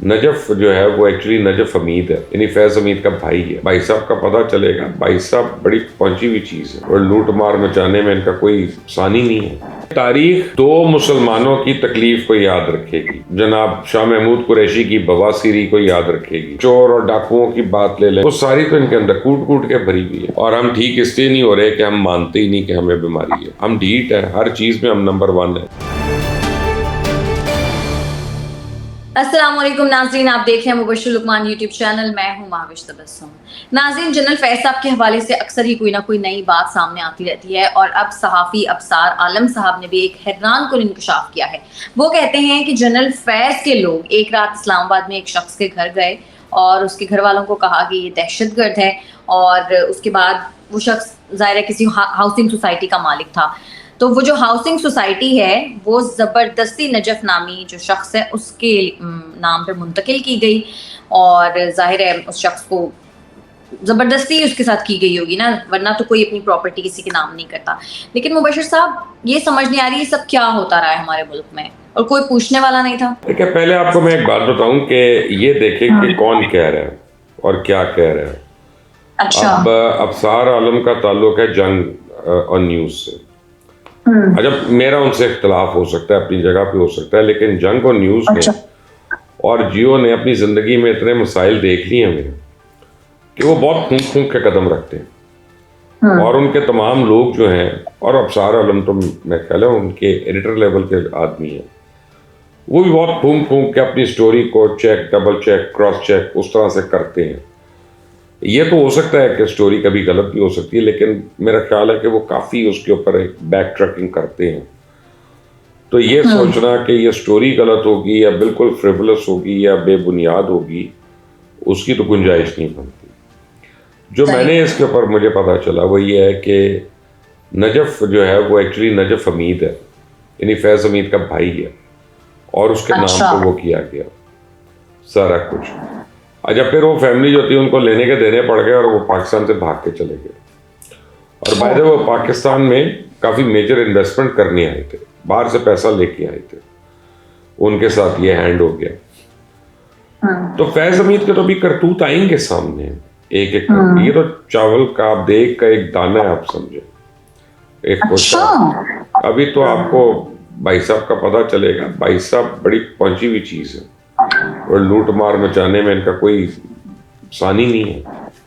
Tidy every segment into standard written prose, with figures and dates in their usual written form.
Najaf जो है वो एक्चुअली नजफ हमीद है, यानी फैज हमीद का भाई है। भाई साहब का पता चलेगा, भाई साहब बड़ी पहुंची हुई चीज है और लूट मार मचाने में इनका कोई सानी नहीं है। तारीख दो मुसलमानों की तकलीफ को याद रखेगी, जनाब शाह महमूद कुरैशी की बवासीरी को याद रखेगी। चोर और डाकुओं की बात ले लें, वो सारी तो इनके अंदर कूट कूट के भरी हुई है। और हम ठीक इसलिए नहीं हो रहे कि हम मानते ही नहीं कि हमें बीमारी है। हम ढीठ है, हर चीज में हम नंबर 1 है। अस्सलामुअलैकुम नाज़रीन, आप देख रहे हैं मुबश्शिर लुकमान यूट्यूब चैनल। मैं हूं महाविश तबस्सुम। नाज़रीन, जनरल फैज साहब के हवाले से अक्सर ही कोई ना कोई नई बात सामने आती रहती है और अब सहाफ़ी अबसार आलम साहब ने भी एक हैरान कुन इंकशाफ किया है। वो कहते हैं कि जनरल फैज के लोग एक रात इस्लामाबाद में एक शख्स के घर गए और उसके घर वालों को कहा कि ये दहशतगर्द है, और उसके बाद वो शख्स ज़ाहिर है किसी हाउसिंग सोसाइटी का मालिक था। तो वो जो हाउसिंग सोसाइटी है वो ज़बरदस्ती नजफ नामी जो शख्स है उसके नाम पर मुंतकिल की गई, और जाहिर है उस शख्स को ज़बरदस्ती उसके साथ की गई होगी ना, वरना तो कोई अपनी प्रॉपर्टी किसी के नाम नहीं करता। लेकिन मुबश्शिर साहब, ये समझ नहीं आ रही ये सब क्या होता रहा है हमारे मुल्क में, और कोई पूछने वाला नहीं था। देखिए, पहले आपको मैं एक बात बताऊं कि ये देखें कि कौन कह रहा है और क्या कह रहा है। अच्छा। अब अबसार आलम का ताल्लुक है जंग और न्यूज़ से। अच्छा, मेरा उनसे इख्तलाफ हो सकता है, अपनी जगह पे हो सकता है, लेकिन जंग और न्यूज़ में और जियो ने अपनी ज़िंदगी में इतने मसाइल देख लिए हैं मेरे कि वो बहुत फूंक फूंक के कदम रखते हैं। और उनके तमाम लोग जो हैं, और अबसार आलम तो मैं ख्याल है उनके एडिटर लेवल के आदमी हैं, वो भी बहुत फूंक फूंक के अपनी स्टोरी को check, double check, cross check उस तरह से करते हैं। ये तो हो सकता है कि स्टोरी कभी गलत भी हो सकती है, लेकिन मेरा ख्याल है कि वो काफ़ी उसके ऊपर एक बैक ट्रैकिंग करते हैं। तो ये सोचना कि ये स्टोरी गलत होगी या बिल्कुल फ्रिवलस होगी या बेबुनियाद होगी, उसकी तो गुंजाइश नहीं बनती। जो मैंने इसके ऊपर मुझे पता चला वो ये है कि नजफ जो है वो एक्चुअली नजफ हमीद है, यानी फैज हमीद का भाई है, और उसके नाम पर वो किया गया सारा कुछ। अच्छा, फिर वो फैमिली जो थी उनको लेने के देने पड़ गए और वो पाकिस्तान से भाग के चले गए। और बाय द वे वो पाकिस्तान में काफ़ी मेजर इन्वेस्टमेंट करने आए थे, बाहर से पैसा लेके आए थे, उनके साथ ये हैंड हो गया। तो फैज हमीद के तो भी करतूत आएंगे सामने एक एक करके। ये तो चावल का आप देख का एक दाना है, आप समझे, एक कोसा। अभी तो आपको भाई साहब का पता चलेगा। भाई साहब बड़ी पहुंची हुई चीज़ है और लूट मार मचाने में इनका कोई सानी नहीं है।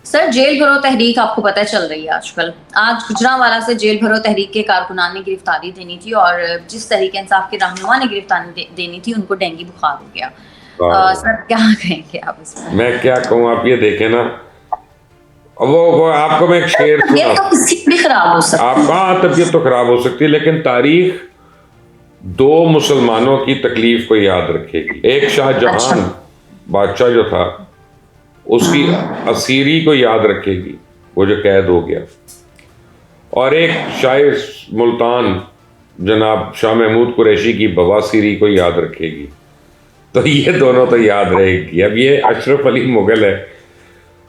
सर, जेल भरो तहरीक आपको पता चल रही है आजकल। आज गुजरांवाला से जेल भरो तहरीक के कारकुनान ने गिरफ्तारी देनी थी, और जिस तहरीक इंसाफ के रहनुमा ने गिरफ्तारी देनी थी उनको डेंगू बुखार हो गया। सर, क्या कहेंगे आप इसमें? मैं क्या कहूँ, आप ये देखें ना, वो आपको मैं एक शेर तबीयत तो किसी भी खराब हो सकती है। आपका तबीयत तो खराब हो सकती है, लेकिन तारीख दो मुसलमानों की तकलीफ को याद रखेगी। एक शाहजहां बादशाह जो था उसकी असीरी को याद रखेगी, वो जो कैद हो गया, और एक शाह मुल्तान जनाब शाह महमूद कुरैशी की बवासीरी को याद रखेगी। तो ये दोनों तो याद रहेगी। अब ये अशरफ अली मुगल है,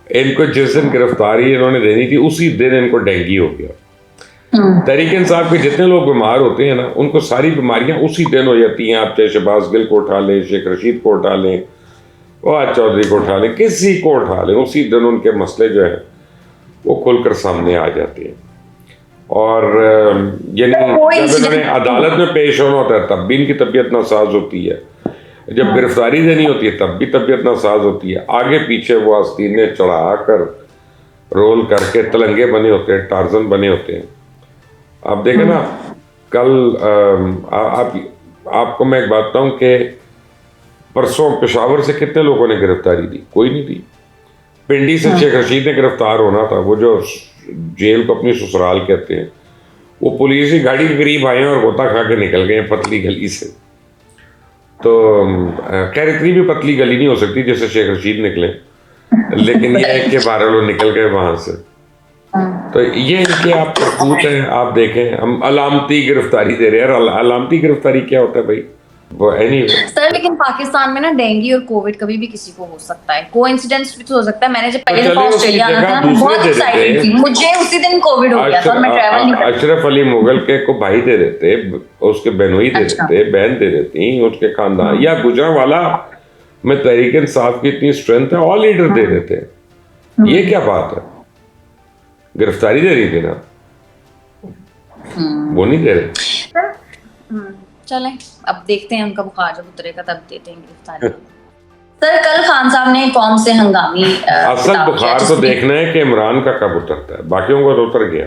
इनको जिस दिन गिरफ्तारी इन्होंने देनी थी उसी दिन इनको डेंगू हो गया। तहरीक इंसाफ के जितने लोग बीमार होते हैं ना, उनको सारी बीमारियां उसी दिन हो जाती हैं। आप चाहे शहबाज गिल को उठा लें, शेख रशीद को उठा लें, फवाद चौधरी को उठा लें, किसी को उठा लें, उसी दिन उनके मसले जो है वो खुलकर सामने आ जाते हैं। और यानी जब इन्होंने अदालत में पेश होना होता है तब भी इनकी तबीयत नासाज होती है, जब गिरफ्तारी देनी होती है तब भी तबीयत नासाज होती है। आगे पीछे वो आस्तीनें चढ़ा कर रोल करके तलंगे बने होते हैं, टार्जन बने होते हैं। आप देखें ना, कल आपको मैं एक बात बताऊं कि परसों पेशावर से कितने लोगों ने गिरफ्तारी दी? कोई नहीं दी। पिंडी से शेख रशीद ने गिरफ्तार होना था, वो जो जेल को अपनी ससुराल कहते हैं, वो पुलिस की गाड़ी के करीब आए और गोता खा के निकल गए पतली गली से। तो खैर इतनी भी पतली गली नहीं हो सकती जैसे शेख रशीद निकले, लेकिन ये है कि बारह लोग निकल गए वहां से। तो ये इनके आप करतूत हैं। आप देखें, हम अलामती गिरफ्तारी दे रहे हैं। अलामती गिरफ्तारी क्या होता है भाई? वो anyway। सर, लेकिन पाकिस्तान में ना डेंगू और कोविड कभी भी किसी को हो सकता है, कोइंसिडेंस भी तो हो सकता है। मैंने जब पहले दफा ऑस्ट्रेलिया आना था ना, बहुत एक्साइटेड थी, मुझे उसी दिन कोविड हो गया था और मैं ट्रैवल नहीं कर। अशरफ अली मुगल के को भाई दे देते, उसके बहनोई दे देते, बहन दे देती, उसके खानदान, या गुजरांवाला में तहरीक इंसाफ की इतनी स्ट्रेंथ है, ऑल लीडर दे देते हैं। ये क्या बात है? गिरफ्तारी दे रही थी ना, वो नहीं दे रहे। चलें, अब देखते हैं उनका बुखार जब उतरेगा तब देते हैं गिरफ्तारी। सर, कल खान साहब ने कौम से हंगामी असल बुखार तो देखना है कि इमरान का कब उतरता है, बाकियों का तो उतर गया।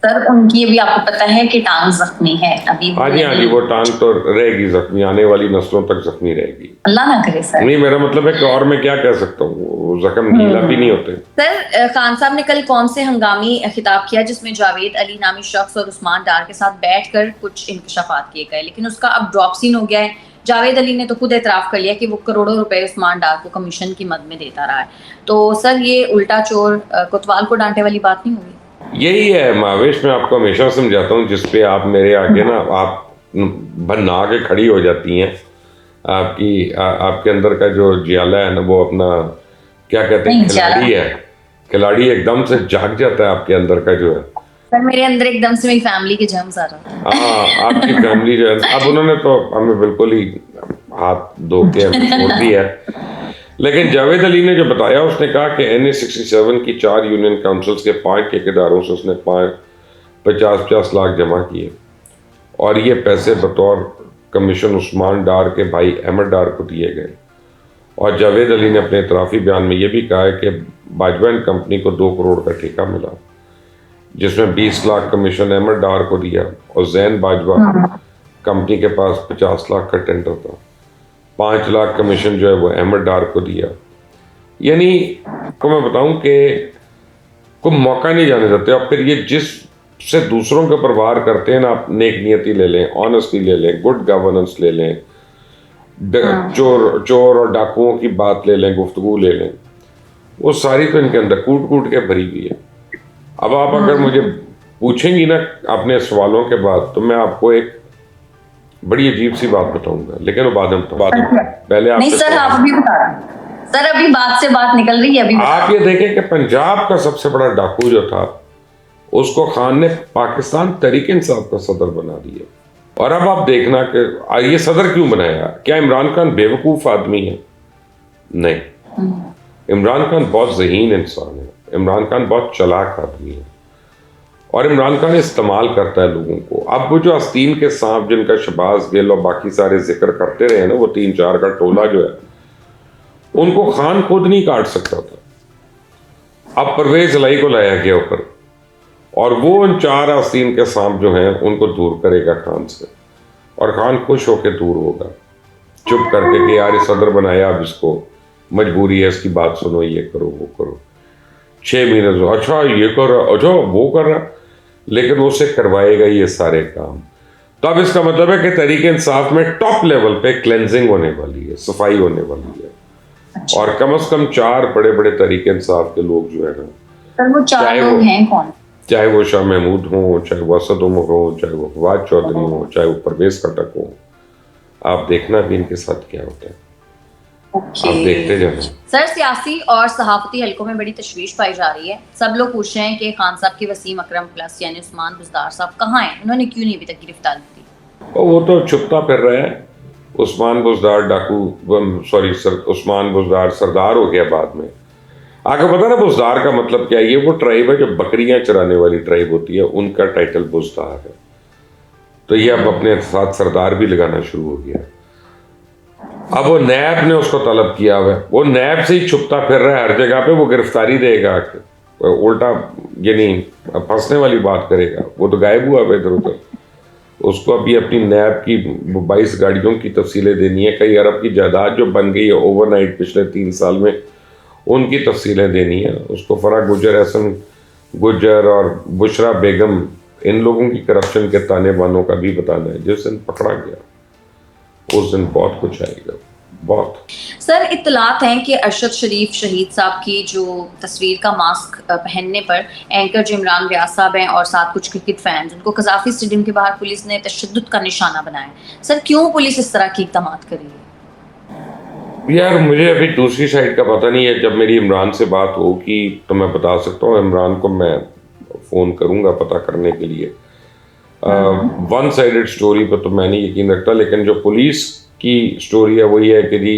सर, उनकी अभी आपको पता है कि टांग जख्मी है अभी। हाँ जी, वो टांग तो रहेगी जख्मी, आने वाली नस्लों तक जख्मी रहेगी, अल्लाह ना करे सर। नहीं, मेरा मतलब है कि और मैं क्या कह सकता हूँ, जख्म गीला भी नहीं होते। सर, खान साहब ने कल कौम से हंगामी खिताब किया जिसमें जावेद अली नामी शख्स और उस्मान डार के साथ बैठकर कुछ इंकशाफात किए गए, लेकिन उसका अब ड्रॉप सीन हो गया है। जावेद अली ने तो खुद एतराफ़ कर लिया कि वो करोड़ों रुपए उस्मान डार को कमीशन की मद में देता रहा है। तो सर, ये उल्टा चोर कोतवाल को डांटे वाली बात नहीं होगी? यही है महावेश, मैं आपको हमेशा समझाता हूँ, जिसपे आप मेरे आगे ना आप बना के खड़ी हो जाती हैं, आपके अंदर का जो जियाला है ना, वो अपना क्या कहते हैं, खिलाड़ी है, खिलाड़ी एकदम से जाग जाता है आपके अंदर का जो है। सर, मेरे अंदर एकदम से मेरी फैमिली के जर्म्स आ रहे हैं। हाँ, आपकी फैमिली जो है, अब उन्होंने तो हमें बिल्कुल ही हाथ धो के छोड़ दिया है। लेकिन जावेद अली ने जो बताया, उसने कहा कि NA-67 की 4 यूनियन काउंसिल्स के 5 ठेकेदारों से उसने 50-50 लाख जमा किए और ये पैसे बतौर कमीशन उस्मान डार के भाई अहमद डार को दिए गए। और जावेद अली ने अपने इतराफ़ी बयान में ये भी कहा है कि बाजवा एंड कंपनी को 2 करोड़ का ठेका मिला, जिसमें 20 लाख कमीशन अहमद डार को दिया और जैन बाजवा कंपनी के पास 50 लाख का टेंडर था, 5 लाख कमीशन जो है वो अहमद डार को दिया। यानी को मैं बताऊं कि कोई मौका नहीं जाने देते। और फिर ये जिससे दूसरों के ऊपर वार करते हैं ना, आप नेक नियति ले लें, ऑनेस्टी ले लें, गुड गवर्नेंस ले लें, चोर और डाकुओं की बात ले लें, गुफ्तगू ले लें, वो सारी तो इनके अंदर कूट कूट के भरी हुई है। अब आप अगर मुझे पूछेंगी ना अपने सवालों के बाद, तो मैं आपको एक बड़ी अजीब सी बात बताऊंगा, लेकिन वो बाद में पहले आप नहीं सर, आप अभी बता रहे सर, अभी बात से बात निकल रही है। अभी आप ये देखें कि पंजाब का सबसे बड़ा डाकू जो था, उसको खान ने पाकिस्तान तहरीक इंसाफ का सदर बना दिया। और अब आप देखना कि ये सदर क्यों बनाया? क्या इमरान खान बेवकूफ़ आदमी है? नहीं, इमरान खान बहुत ज़हीन इंसान है, इमरान खान बहुत चालाक आदमी है और इमरान खान इस्तेमाल करता है लोगों को। अब वो जो आस्तीन के सांप जिनका शहबाज गिल और बाकी सारे जिक्र करते रहे ना, वो 3-4 का टोला जो है, उनको खान खुद नहीं काट सकता था। अब परवेज लाई को लाया गया ऊपर और वो उन 4 आस्तीन के सांप जो हैं उनको दूर करेगा खान से, और खान खुश होकर दूर होगा, चुप करके कि यार ये सदर बनाया, अब इसको मजबूरी है, इसकी बात सुनो, ये करो वो करो। 6 महीने से अच्छा ये कर रहा, अच्छा वो कर रहा, लेकिन उससे करवाएगा ये सारे काम। तो अब इसका मतलब है कि तहरीक इंसाफ में टॉप लेवल पे क्लेंजिंग होने वाली है, सफाई होने वाली है। अच्छा। और कम से कम 4 बड़े बड़े तहरीक इंसाफ के लोग जो है ना, सर वो 4 लोग हैं कौन? चाहे वो शाह महमूद हो, चाहे वो असद उमर हो, चाहे वो फवाद चौधरी हो, चाहे वो परवेज खटक हो, आप देखना भी इनके साथ क्या होता है। आप देखते जाना। सर, सियासी और सहाफती हलकों में बड़ी तशवीश पाई जा रही है। सब लोग पूछ रहे हैं कि खान साहब की वसीम अकरम प्लस यानी उस्मान बुज़दार साहब कहाँ हैं? उन्होंने क्यों नहीं अभी तक गिरफ्तारी दी? वो तो छुपता फिर रहा है। उस्मान बुज़दार डाकू, सॉरी उस्मान बुज़दार सरदार हो गया बाद में। आगे पता ना बुज़दार का मतलब क्या है? ये वो ट्राइब है जो बकरियां चराने वाली ट्राइब होती है, उनका टाइटल बुज़दार है। तो ये अब अपने साथ सरदार भी लगाना शुरू हो गया। अब वो नैब ने उसको तलब किया हुआ है, वो नैब से ही छुपता फिर रहा है हर जगह पे। वो गिरफ्तारी देगा, उल्टा यानी फंसने वाली बात करेगा। वो तो गायब हुआ है इधर उधर। उसको अभी अपनी नैब की 22 गाड़ियों की तफसीलें देनी है। कई अरब की जायदाद जो बन गई है ओवरनाइट पिछले 3 साल में, उनकी तफसीलें देनी है उसको। फराग गुजर, एहसन गुजर और बुशरा बेगम, इन लोगों की करप्शन के ताने बानों का भी बताना है। जिस दिन पकड़ा गया उस दिन बहुत कुछ आएगा, बहुत। सर, इत्तलात हैं कि अरशद शरीफ शहीद साहब की जो तस्वीर का मास्क पहनने पर एंकर जो इमरान रियाज साहब हैं और साथ कुछ क्रिकेट फैंस, उनको कज़ाफ़ी स्टेडियम के बाहर पुलिस ने तशद्दुद का निशाना बनाया। सर, क्यों पुलिस इस तरह की इक़दामात कर रही है? यार मुझे अभी दूसरी साइड का पता नहीं है। जब मेरी इमरान से बात होगी तो मैं बता सकता हूँ। इमरान को मैं फ़ोन करूँगा पता करने के लिए। वन साइडेड स्टोरी पर तो मैं नहीं यकीन रखता, लेकिन जो पुलिस की स्टोरी है वही है कि जी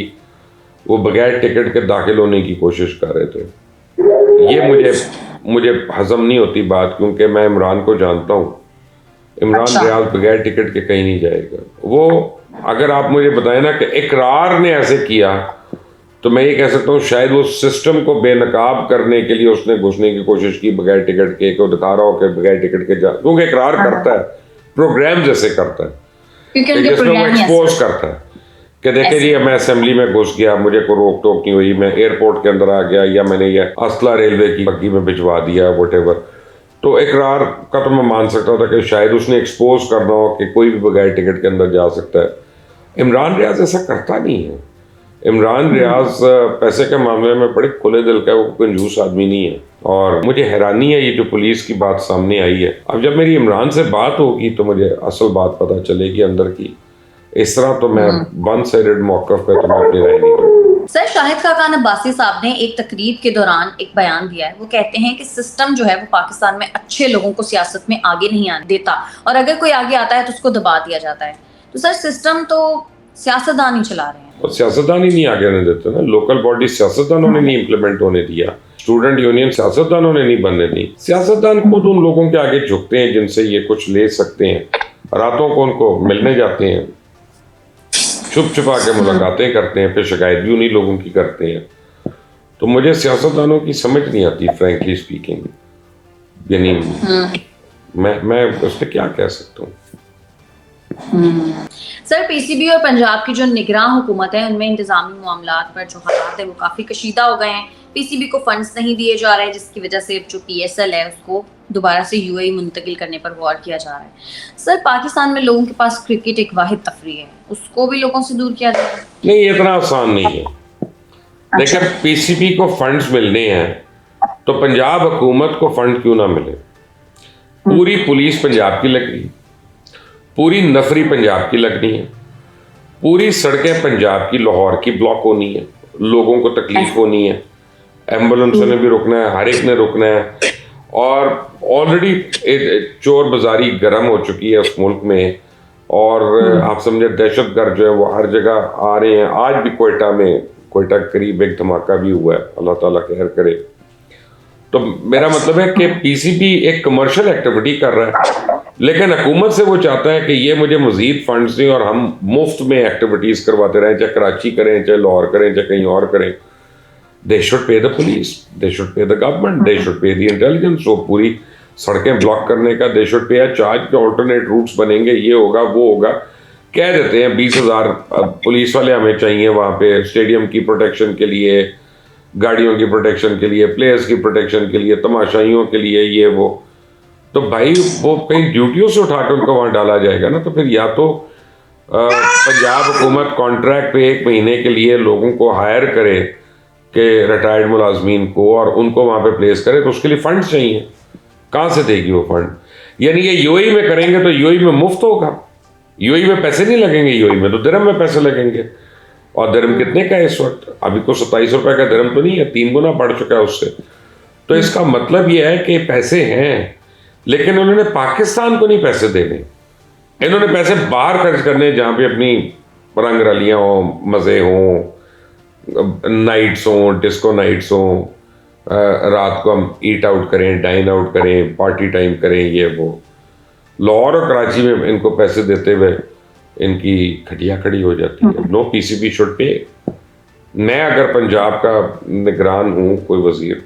वो बगैर टिकट के दाखिल होने की कोशिश कर रहे थे। ये मुझे हजम नहीं होती बात, क्योंकि मैं इमरान को जानता हूँ। इमरान रियाज बगैर टिकट के कहीं नहीं जाएगा। वो अगर आप मुझे बताएं ना कि इकरार ने ऐसे किया, तो मैं ये कह सकता हूँ शायद वो सिस्टम को बेनकाब करने के लिए उसने घुसने की कोशिश की बगैर टिकट के, को दिखा रहा हो कि बगैर टिकट के जा, क्योंकि इकरार करता है, प्रोग्राम जैसे करता है, जिसमें वो एक्सपोज करता है कि देखे जी मैं असेंबली में घुस गया, मुझे कोई रोक टोक नहीं हुई, मैं एयरपोर्ट के अंदर आ गया, या मैंने ये असला रेलवे की बग्गी में भिजवा दिया, वटेवर। तो इकरार का तो मैं मान सकता था कि शायद उसने एक्सपोज करना हो कि कोई भी बगैर टिकट के अंदर जा सकता है। इमरान रियाज ऐसा करता नहीं है। इमरान रियाज पैसे के मामले में बड़े खुले दिल का है, वो कंजूस आदमी नहीं है। और मुझे हैरानी है ये जो पुलिस की बात सामने आई है। अब जब मेरी इमरान से बात होगी तो मुझे असल बात पता चलेगी अंदर की। इस तरह तो मैं वन साइडेड मौक़िफ़ पे तो मैं अपनी राय नहीं दूंगा। सर, शाहिद खाकान अब्बासी साहब ने एक तकरीर के दौरान एक बयान दिया है। वो कहते हैं कि सिस्टम जो है वो पाकिस्तान में अच्छे लोगों को सियासत में आगे नहीं आने देता, और अगर कोई आगे आता है तो उसको दबा दिया जाता है। तो सर, सिस्टम तो सियासतदान ही चला रहे हैं। और सियासतदान ही नहीं आगे आने देते ना। लोकल बॉडी सियासतदानों ने नहीं इम्प्लीमेंट होने दिया, स्टूडेंट यूनियन सियासतदानों ने नहीं बनने दी। सियासतदान खुद उन लोगों के आगे झुकते हैं जिनसे ये कुछ ले सकते हैं, रातों को उनको मिलने जाते हैं, छुप छुपा के मुलाकातें करते हैं, फिर शिकायत भी उन्हीं लोगों की करते हैं। तो मुझे सियासतदानों की समझ नहीं आती, फ्रैंकली स्पीकिंग। यानी मैं उस पर क्या कह सकता हूँ। सर, पीसीबी और पंजाब की जो निगरान हुकूमत है उनमें इंतजामी मामलात पर जो हालात है वो काफ़ी कशीदा हो गए हैं। पीसीबी को फंड्स नहीं दिए जा रहे, जिसकी वजह से जो पीएसएल है उसको दोबारा से यूएई मुंतकिल करने पर गौर किया जा रहा है। सर, पाकिस्तान में लोगों के पास क्रिकेट एक वाहिद तफरीह है, उसको भी लोगों से दूर किया जा रहा है। नहीं, ये इतना आसान नहीं है। देखिए, पीसीबी को फंड्स मिलने हैं तो पंजाब हुकूमत को फंड क्यों ना मिले। पूरी पुलिस पंजाब की लगनी, पूरी नफरी पंजाब की लगनी है, पूरी सड़कें पंजाब की लाहौर की ब्लॉक होनी है, लोगों को तकलीफ होनी है, एम्बुलेंस ने भी रुकना है, हर एक ने रुकना है। और ऑलरेडी चोर बाजारी गर्म हो चुकी है उस मुल्क में, और आप समझे दहशतगर्द जो है वो हर जगह आ रहे हैं। आज भी कोयटा करीब एक धमाका भी हुआ है, अल्लाह ताला खैर करे। तो मेरा मतलब है कि पीसीबी एक कमर्शियल एक्टिविटी कर रहा है, लेकिन हुकूमत से वो चाहता है कि ये मुझे मजीद फंड्स दें और हम मुफ्त में एक्टिविटीज़ करवाते रहें, चाहे कराची करें, चाहे लाहौर करें, चाहे कहीं और करें। They should pay the police, they should pay the government, they should pay the intelligence। वो पूरी सड़कें ब्लॉक करने का they should pay a charge के alternate routes बनेंगे, ये होगा वो होगा। कह देते हैं 20,000 पुलिस वाले हमें चाहिए वहाँ पे स्टेडियम की प्रोटेक्शन के लिए, गाड़ियों की प्रोटेक्शन के लिए, प्लेयर्स की प्रोटेक्शन के लिए, तमाशाइयों के लिए, ये वो। तो भाई वो कहीं ड्यूटियों से उठा के उनको वहाँ डाला जाएगा ना। तो फिर या तो पंजाब हुकूमत कॉन्ट्रैक्ट पे 1 महीने के लिए लोगों को हायर करे कि रिटायर्ड मुलाजमीन को, और उनको वहाँ पे प्लेस करे, तो उसके लिए फंड चाहिए। कहाँ से देगी वो फंड? यानी ये यूएई में करेंगे तो यूएई में मुफ्त होगा, यूएई में पैसे नहीं लगेंगे, यूएई में तो दिरहम में पैसे लगेंगे। और दिरहम कितने का है इस वक्त? अभी को 27 रुपए का दिरहम तो नहीं है, 3 गुना बढ़ चुका है उससे। तो इसका मतलब ये है कि पैसे हैं, लेकिन उन्होंने पाकिस्तान को नहीं पैसे देने, इन्होंने पैसे बाहर खर्च करने जहाँ पे अपनी रंग रलियाँ हों, मज़े हों, नाइट्स हों, डिस्को नाइट्स हों, रात को हम ईट आउट करें, डाइन आउट करें, पार्टी टाइम करें, ये वो। लाहौर और कराची में इनको पैसे देते हुए इनकी खटिया खड़ी हो जाती है। No, PCB should pay. मैं अगर पंजाब का निगरान हूँ, कोई वजीर,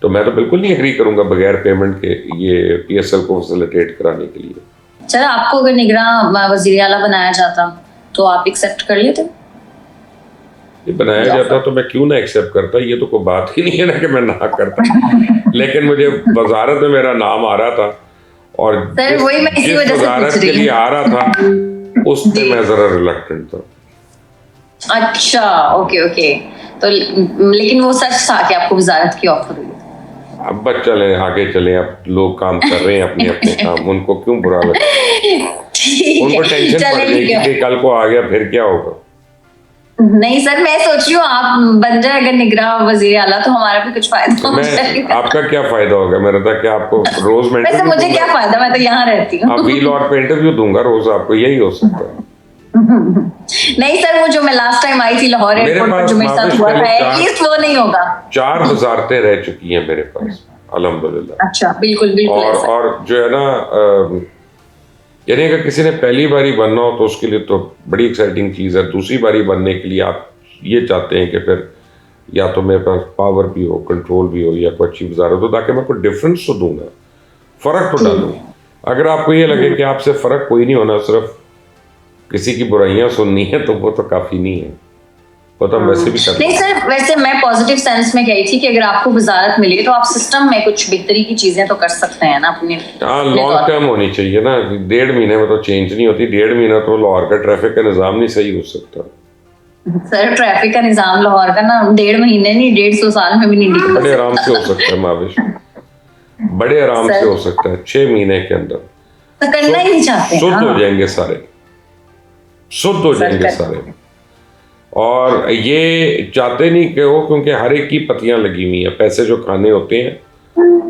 तो मैं तो बिल्कुल नहीं एग्री करूँगा बगैर पेमेंट के ये पीएसएल को फैसिलिटेट कराने के लिए। सर, आपको अगर निगरान वजीर आला बनाया जाता तो आप एक्सेप्ट कर लेते? ये बनाया जाता तो मैं क्यों ना एक्सेप्ट करता, ये तो कोई बात ही नहीं है ना कि मैं ना करता। लेकिन मुझे वजारत में मेरा नाम आ रहा था, और सर वही मैं इसी वजह से वजारत के लिए आ रहा था उस पे मैं जरा रिलक्टेंट था। अच्छा, ओके। तो लेकिन वो सच था कि आपको वजारत की ऑफर हुई? अब बस चले आगे चले, अब लोग काम कर रहे हैं अपने अपने काम, उनको क्यों बुरा लगे? उनको टेंशन पड़ जाएगी कि कल को आ गया फिर क्या होगा। नहीं सर, मैं सोच रही हूँ आप बन जाए अगर निगरान वजीर आला तो हमारा भी कुछ फायदा हो जाएगा। आपका क्या फायदा होगा मेरा? था कि आपको रोज में वैसे मुझे क्या फायदा, मैं तो यहाँ रहती हूँ। व्हील और पे इंटरव्यू दूंगा रोज, आपको यही हो सकता है। नहीं सर, वो जो मैं लास्ट टाइम आई थी लाहौर मेरे एयरपोर्ट पर पास जो मेरे साथ माविश हुआ पहले था, एटलीस्ट वो नहीं होगा। 4 वजारतें रह चुकी हैं मेरे पास, अल्हम्दुलिल्लाह। अच्छा, बिल्कुल बिल्कुल ऐसा। और जो है ना, यानी अगर किसी ने पहली बारी बनना हो तो उसके लिए तो बड़ी एक्साइटिंग चीज़ है। दूसरी बारी बनने के लिए आप ये चाहते हैं कि फिर या तो मेरे पास पावर भी हो, कंट्रोल भी हो, या कोई अच्छी वजारत हो, ताकि मैं कोई डिफरेंस तो दूँ ना, फ़र्क तो डालूँ। अगर आपको ये लगे कि आपसे फ़र्क कोई नहीं होना, सिर्फ किसी की बुराइयां सुननी है, तो वो तो काफ़ी नहीं है, वो तो हम वैसे भी करते नहीं सर, वैसे मैं पॉजिटिव सेंस में कही थी कि अगर आपको वजारत मिले तो आप सिस्टम में कुछ बेहतरी की चीजें तो कर सकते हैं ना अपने। हाँ, लॉन्ग टर्म होनी चाहिए ना, 1.5 महीने में तो चेंज नहीं होती। 1.5 महीना तो लाहौर का ट्रैफिक का निज़ाम नहीं सही हो सकता। सर ट्रैफिक का निजाम लाहौर का ना 1.5 महीने नहीं, 150 साल में भी नहीं निकल बड़े आराम से हो सकता है माविश, बड़े आराम से हो सकता है। 6 महीने के अंदर तो करना ही नहीं चाहते। शुद्ध हो जाएंगे सारे, शुद्ध हो जाएंगे सारे। और ये चाहते नहीं कि हो, क्योंकि हर एक की पतियां लगी हुई हैं। पैसे जो खाने होते हैं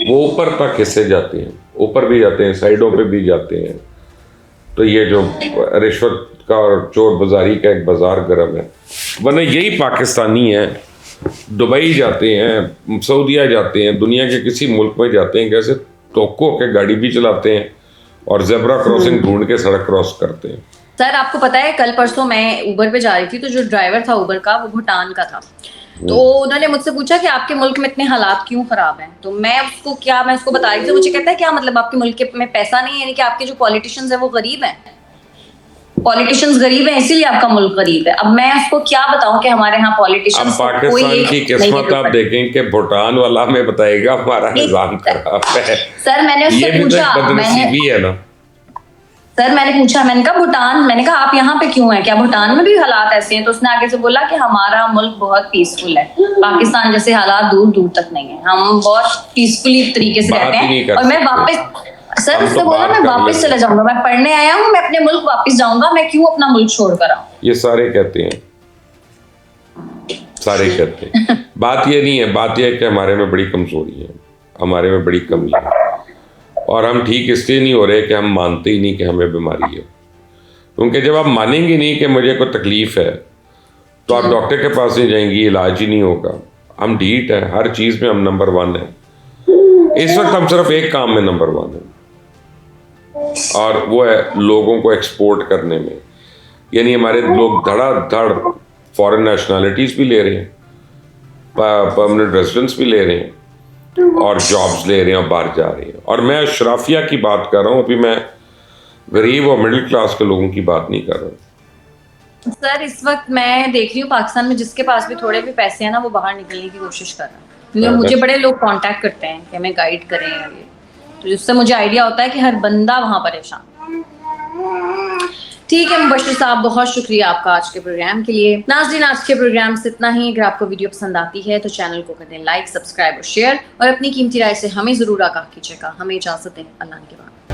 वो ऊपर तक हिस्से जाते हैं, ऊपर भी जाते हैं, साइडों पे भी जाते हैं। तो ये जो रिश्वत का और चोर बाजारी का एक बाजार गर्म है, वरना यही पाकिस्तानी है। दुबई जाते हैं, सऊदीया जाते हैं, दुनिया के किसी मुल्क में जाते हैं, कैसे टोको के गाड़ी भी चलाते हैं और जेब्रा क्रॉसिंग ढूंढ के सड़क क्रॉस करते हैं। सर आपको पता है, कल परसों मैं उबर पे जा रही थी, तो जो ड्राइवर था उबर का वो भूटान का था। तो उन्होंने मुझसे पूछा कि आपके मुल्क में इतने हालात क्यों खराब हैं। तो मैं उसको बता रही थी। मुझे कहता है क्या मतलब आपके मुल्क में पैसा नहीं है, यानी कि आपके जो पॉलिटिशियंस है वो गरीब हैं, पॉलिटिशियंस गरीब हैं इसीलिए आपका मुल्क गरीब है। अब मैं उसको क्या बताऊं कि हमारे यहाँ पॉलिटिशियंस अब पाकिस्तान की किस्मत आप देखें कि भूटान वाला हमें बताएगा हमारा निजाम खराब है। सर मैंने उससे पूछा, बदनसीबी है ना सर मैंने पूछा, मैंने कहा भूटान, मैंने कहा आप यहाँ पे क्यों हैं, क्या भूटान में भी हालात ऐसे हैं? तो उसने आगे से बोला कि हमारा मुल्क बहुत पीसफुल है, पाकिस्तान जैसे हालात दूर दूर तक नहीं है, हम बहुत पीसफुली तरीके से रहते हैं। और मैं वापस, सर उससे बोला मैं वापस चला जाऊंगा, मैं पढ़ने आया हूँ, मैं अपने मुल्क वापस जाऊंगा, मैं क्यों अपना मुल्क छोड़ कर आऊँ। ये सारे कहते हैं, सारे कहते हैं। बात ये नहीं है, बात यह है कि हमारे में बड़ी कमजोरी है, हमारे में बड़ी कमी है, और हम ठीक इसलिए नहीं हो रहे कि हम मानते ही नहीं कि हमें बीमारी है। क्योंकि जब आप मानेंगे नहीं कि मुझे कोई तकलीफ है, तो आप डॉक्टर के पास नहीं जाएंगी, इलाज ही नहीं होगा। हम ढीठ है, हर चीज़ में हम नंबर 1 है। इस वक्त हम सिर्फ एक काम में नंबर 1 है, और वो है लोगों को एक्सपोर्ट करने में। यानी हमारे लोग धड़ाधड़ फॉरेन नेशनलिटीज़ भी ले रहे हैं, परमानेंट रेजिडेंस भी ले रहे हैं, और जॉब्स ले रहे हैं और बाहर जा रहे हैं। और मैं अशराफिया की बात कर रहा हूँ, अभी मैं गरीब और मिडिल क्लास के लोगों की बात नहीं कर रहा। सर इस वक्त मैं देख रही हूँ पाकिस्तान में जिसके पास भी थोड़े भी पैसे हैं ना, वो बाहर निकलने की कोशिश कर रहा है। क्योंकि मुझे बड़े लोग कांटेक्ट करते हैं कि हमें गाइड करें, ये तो जिससे मुझे आइडिया होता है कि हर बंदा वहाँ परेशान। ठीक है मुबश्शिर साहब, बहुत शुक्रिया आपका आज के प्रोग्राम के लिए। नाज़रीन आज के प्रोग्राम से इतना ही। अगर आपको वीडियो पसंद आती है तो चैनल को कर दें लाइक, सब्सक्राइब और शेयर, और अपनी कीमती राय से हमें ज़रूर आगाह कीजिएगा। हमें इजाज़त दें, अल्लाह के बाद।